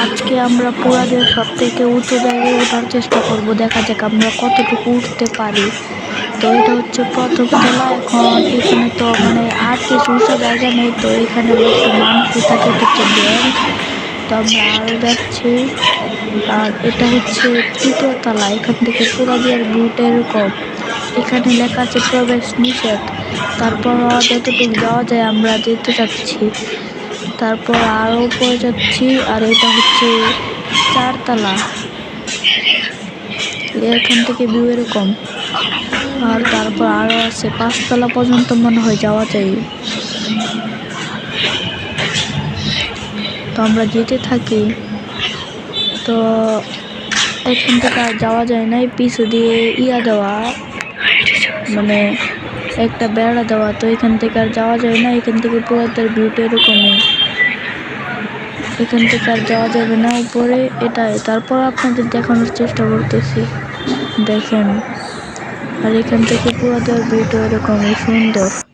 আজকে আমরা পুরাদের সব থেকে উঁচু জায়গায় ওঠার চেষ্টা করব, দেখা যাক আমরা কতটুকু উঠতে পারি। তো এটা হচ্ছে প্রথম তলা। এখন এখানে তো মানে আর কিছু উঁচা জায়গা নেই, তো এখানে আমরা একটু মানুষই থাকে, এটা হচ্ছে ব্যাংক। তো আমরা আরও যাচ্ছি। আর এটা হচ্ছে তৃতীয় তলা। এখান থেকে পুরাদিয়ার ভিউটা এরকম। এখানে লেখা আছে প্রবেশ নিষেধ। তারপর যতটুকু যাওয়া যায় আমরা যেতে চাচ্ছি। তারপর আরও উপরে যাচ্ছি। আর এটা হচ্ছে চারতলা। এখান থেকে ভিউ এরকম। আর তারপর আরও আছে, পাঁচতলা পর্যন্ত মনে হয় যাওয়া যায়। তো আমরা যেতে থাকি। তো এখান থেকে আর যাওয়া যায় না, পিছু দিয়ে দেওয়া, মানে একটা বেড়া দেওয়া। তো এখান থেকে আর যাওয়া যায় না। এখান থেকে পুরাতন ভিউটা এরকমই। এখান থেকে আর যাওয়া যাবে না উপরে, এটাই। তারপর আপনাদের দেখানোর চেষ্টা করতেছি, দেখেন। আর এখান থেকে পুরাতন ভিউটা এরকমই সুন্দর।